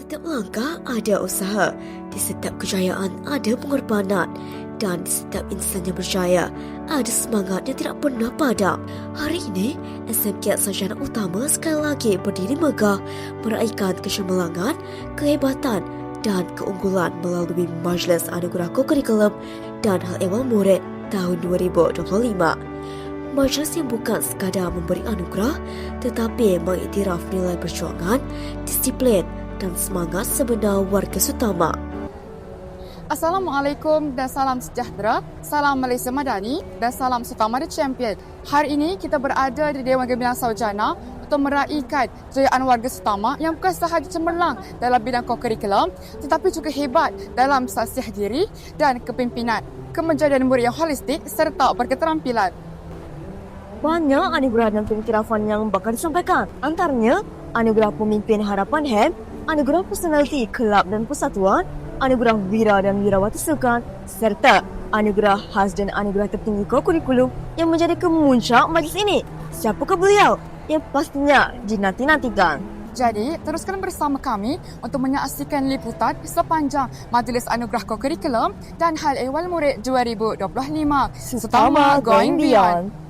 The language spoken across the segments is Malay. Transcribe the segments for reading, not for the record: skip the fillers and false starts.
setiap langkah ada usaha, di setiap kejayaan ada pengorbanan, dan di setiap insan yang berjaya ada semangat yang tidak pernah padam. Hari ini, SMK Sarjana Utama sekali lagi berdiri megah meraihkan kecemerlangan, kehebatan dan keunggulan melalui Majlis Anugerah Kokurikulum dan Hal Ehwal Murid tahun 2025. Majlis yang bukan sekadar memberi anugerah tetapi mengiktiraf nilai perjuangan, disiplin dan semangat sebenar warga Sutama. Assalamualaikum dan salam sejahtera, salam Malaysia Madani dan salam Sutama The Champion. Hari ini kita berada di Dewan Gemilang Sarjana untuk meraihkan kejayaan warga Sutama yang bukan sahaja cemerlang dalam bidang kokurikulum tetapi juga hebat dalam sasiah diri dan kepimpinan, kemenjadian murid yang holistik serta berketerampilan. Banyak anugerah dan pengiktirafan yang bakal disampaikan. Antaranya, anugerah pemimpin harapan HEM, anugerah personaliti kelab dan persatuan, anugerah wira dan wirawati sukan, serta anugerah khas dan anugerah tertinggi kokurikulum yang menjadi kemuncak majlis ini. Siapakah beliau? Yang pastinya dinanti-nantikan. Jadi, teruskan bersama kami untuk menyaksikan liputan sepanjang Majlis Anugerah Kokurikulum dan Hal Ehwal Murid 2025. Sutama Going Beyond.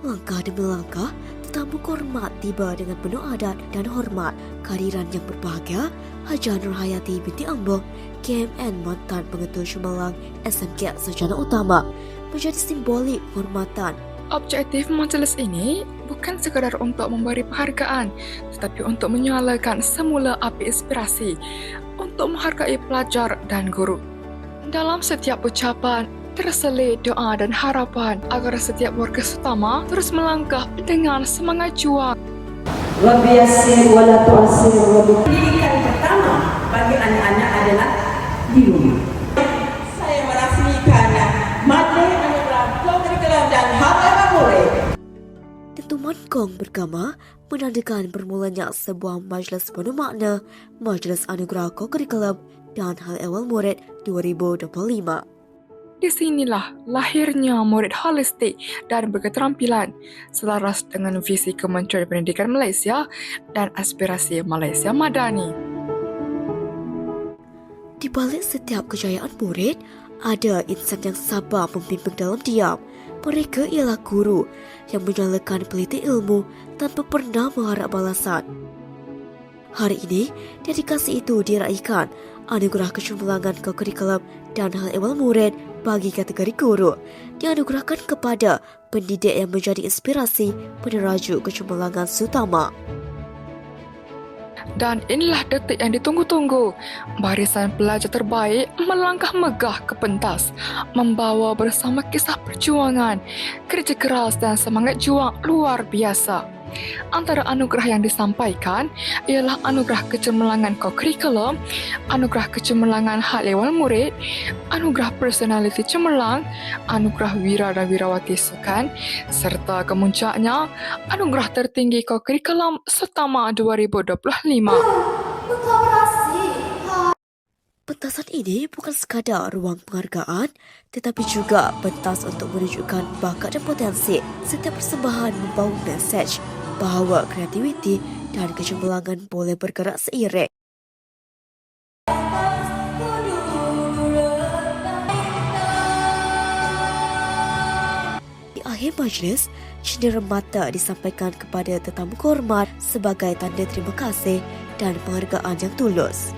Langkah demi langkah, tetamu kehormat tiba dengan penuh adat dan hormat. Kehadiran yang berbahagia, Hajah Nurhayati binti Ambong, KMN mantan pengetua Cemerlang SMK Sarjana Utama, menjadi simbolik penghormatan. Objektif majlis ini bukan sekadar untuk memberi penghargaan, tetapi untuk menyalakan semula api inspirasi untuk menghargai pelajar dan guru. Dalam setiap ucapan, terselip doa dan harapan agar setiap warga Sutama terus melangkah dengan semangat juang. Pendidikan pertama bagi anak-anak adalah di rumah. Saya merasmikan Majlis Anugerah Kokurikulum dan Hal Ehwal Murid. Dentuman gong bergema menandakan bermulanya sebuah majlis penuh makna, Majlis Anugerah Kokurikulum dan Hal Ehwal Murid 2025. Di sinilah lahirnya murid holistik dan berketerampilan selaras dengan visi Kementerian Pendidikan Malaysia dan aspirasi Malaysia Madani. Di balik setiap kejayaan murid, ada insan yang sabar memimpin dalam diam. Mereka ialah guru yang menyalakan peliti ilmu tanpa pernah mengharap balasan. Hari ini, dedikasi itu diraihkan Anugerah Kecemerlangan Kokurikulum dan Hal Ehwal Murid bagi kategori guru dianugerahkan kepada pendidik yang menjadi inspirasi peneraju kecemerlangan Sutama. Dan inilah detik yang ditunggu-tunggu. Barisan pelajar terbaik melangkah megah ke pentas, membawa bersama kisah perjuangan, kerja keras dan semangat juang luar biasa. Antara anugerah yang disampaikan ialah anugerah kecemerlangan kokurikulum, anugerah kecemerlangan Hal Ehwal Murid, anugerah personaliti cemerlang, anugerah wira dan wirawati sukan, serta kemuncaknya anugerah tertinggi kokurikulum Sutama 2025. Pentasan ini bukan sekadar ruang penghargaan, tetapi juga pentas untuk menunjukkan bakat dan potensi. Setiap persembahan membawa mesej bahawa kreativiti dan kecemerlangan boleh bergerak seiring. Di akhir majlis, cenderamata disampaikan kepada tetamu kehormat sebagai tanda terima kasih dan penghargaan yang tulus.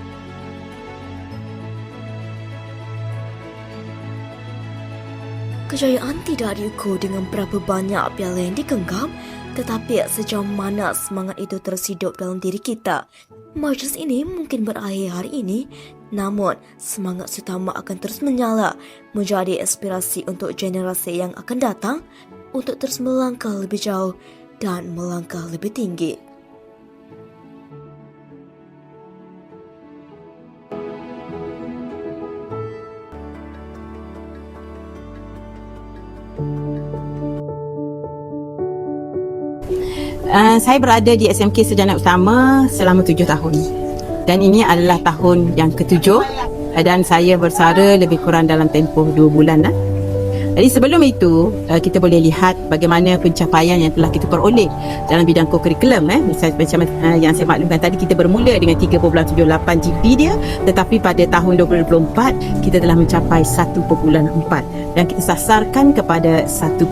Kejayaan tidak diukur dengan berapa banyak piala yang digenggam, tetapi sejauh mana semangat itu terus hidup dalam diri kita. Majlis ini mungkin berakhir hari ini, namun semangat Sutama akan terus menyala, menjadi inspirasi untuk generasi yang akan datang untuk terus melangkah lebih jauh dan melangkah lebih tinggi. Saya berada di SMK Sarjana Utama selama 7 tahun dan ini adalah tahun yang ke-7 dan saya bersara lebih kurang dalam tempoh 2 bulan. Jadi sebelum itu kita boleh lihat bagaimana pencapaian yang telah kita peroleh dalam bidang co-curriculum. Misalnya macam yang saya maklumkan tadi, kita bermula dengan 3.78 GP dia, tetapi pada tahun 2024 kita telah mencapai 1.4 dan kita sasarkan kepada 1.2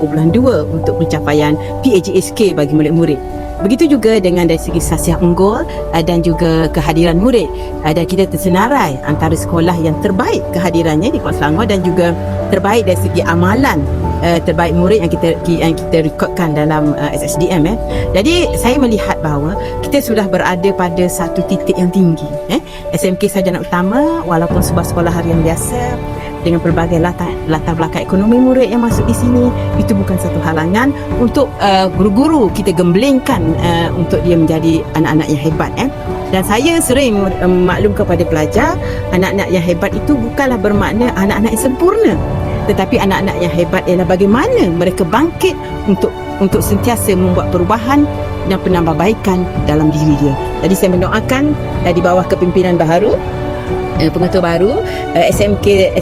untuk pencapaian PAJSK bagi murid-murid. Begitu juga dengan dari segi sasiah unggul dan juga kehadiran murid. Dan kita tersenarai antara sekolah yang terbaik kehadirannya di Kuala Selangor dan juga terbaik dari segi amalan terbaik murid yang kita rekodkan dalam SSDM. Jadi saya melihat bahawa kita sudah berada pada satu titik yang tinggi. SMK Sarjana Utama walaupun sebuah sekolah harian biasa dengan pelbagai latar belakang ekonomi murid yang masuk di sini, itu bukan satu halangan untuk guru-guru kita gemblengkan untuk dia menjadi anak-anak yang hebat. Dan saya sering maklum kepada pelajar, anak-anak yang hebat itu bukanlah bermakna anak-anak yang sempurna, tetapi anak-anak yang hebat ialah bagaimana mereka bangkit untuk sentiasa membuat perubahan dan penambahbaikan dalam diri dia. Jadi saya mendoakan di bawah kepimpinan baharu, pengetua baru, SMK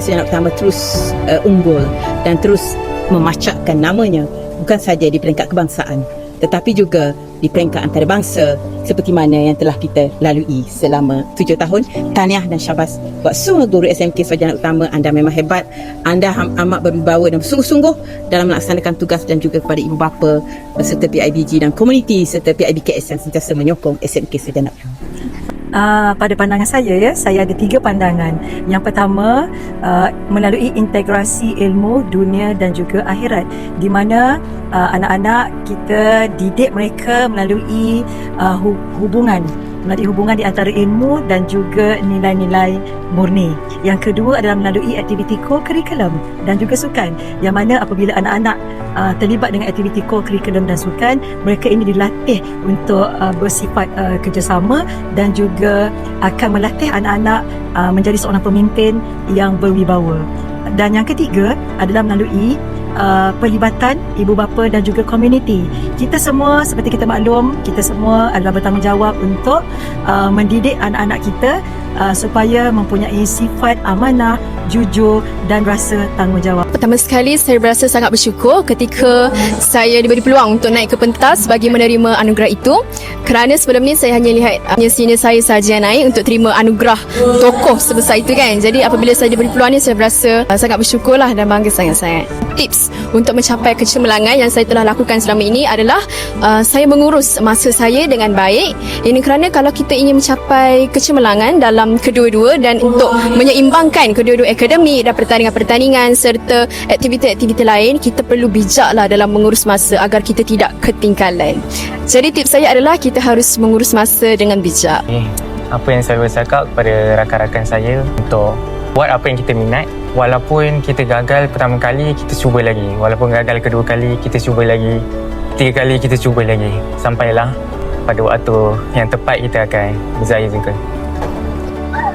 Sarjana Utama terus unggul dan terus memacakkan namanya bukan saja di peringkat kebangsaan tetapi juga di peringkat antarabangsa seperti mana yang telah kita lalui selama 7 tahun. Tahniah dan syabas buat semua guru SMK Sarjana Utama. Anda memang hebat, anda amat berwibawa dan sungguh-sungguh dalam melaksanakan tugas, dan juga kepada ibu bapa serta PIBG dan komuniti serta PIBKS yang sentiasa menyokong SMK Sarjana Utama. Pada pandangan saya ada 3 pandangan. Yang pertama, melalui integrasi ilmu dunia dan juga akhirat, di mana anak-anak kita didik mereka melalui hubungan di antara ilmu dan juga nilai-nilai murni. Yang kedua adalah melalui aktiviti co-curriculum dan juga sukan, yang mana apabila anak-anak terlibat dengan aktiviti co-curriculum dan sukan, mereka ini dilatih untuk bersifat kerjasama dan juga akan melatih anak-anak menjadi seorang pemimpin yang berwibawa. Dan yang ketiga adalah melalui pelibatan ibu bapa dan juga komuniti. Kita semua, seperti kita maklum, kita semua adalah bertanggungjawab untuk mendidik anak-anak kita supaya mempunyai sifat amanah, jujur dan rasa tanggungjawab. Pertama sekali, saya berasa sangat bersyukur ketika saya diberi peluang untuk naik ke pentas bagi menerima anugerah itu, kerana sebelum ni saya hanya lihat senior saya sahaja naik untuk terima anugerah tokoh sebesar itu kan. Jadi apabila saya diberi peluang ni, saya berasa sangat bersyukurlah dan bangga sangat-sangat. Tips untuk mencapai kecemerlangan yang saya telah lakukan selama ini adalah saya mengurus masa saya dengan baik. Ini kerana kalau kita ingin mencapai kecemerlangan dalam kedua-dua dan untuk menyeimbangkan kedua-dua akademik dan pertandingan-pertandingan serta aktiviti-aktiviti lain, kita perlu bijaklah dalam mengurus masa agar kita tidak ketinggalan. Jadi tips saya adalah kita harus mengurus masa dengan bijak. Apa yang saya bercakap kepada rakan-rakan saya untuk buat apa yang kita minat. Walaupun kita gagal pertama kali, kita cuba lagi. Walaupun gagal kedua kali, kita cuba lagi. 3 kali, kita cuba lagi. Sampailah pada waktu yang tepat kita akan berjaya juga.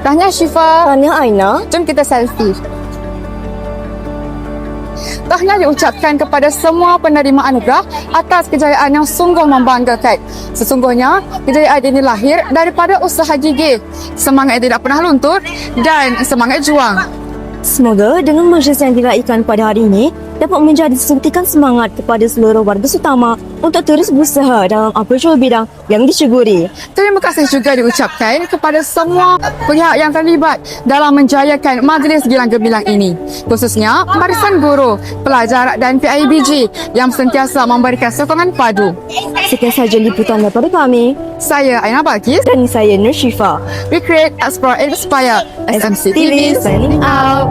Tahniah Syifa. Tahniah Aina. Jom kita selfie. Tahniah diucapkan kepada semua penerima anugerah atas kejayaan yang sungguh membanggakan. Sesungguhnya, kejayaan ini lahir daripada usaha gigih, semangat yang tidak pernah luntur dan semangat juang. Semoga dengan majlis yang diraikan pada hari ini dapat menjadi suntikan semangat kepada seluruh warga Sutama untuk terus berusaha dalam apa-apa bidang yang disyukuri. Terima kasih juga diucapkan kepada semua pihak yang terlibat dalam menjayakan majlis gilang gemilang ini, khususnya barisan guru, pelajar dan PIBG yang sentiasa memberikan sokongan padu. Sekian sahaja liputan daripada kami. Saya Aina Balkis Dan saya Nur Syifa. We create, explore, and inspire. SMC TV signing out.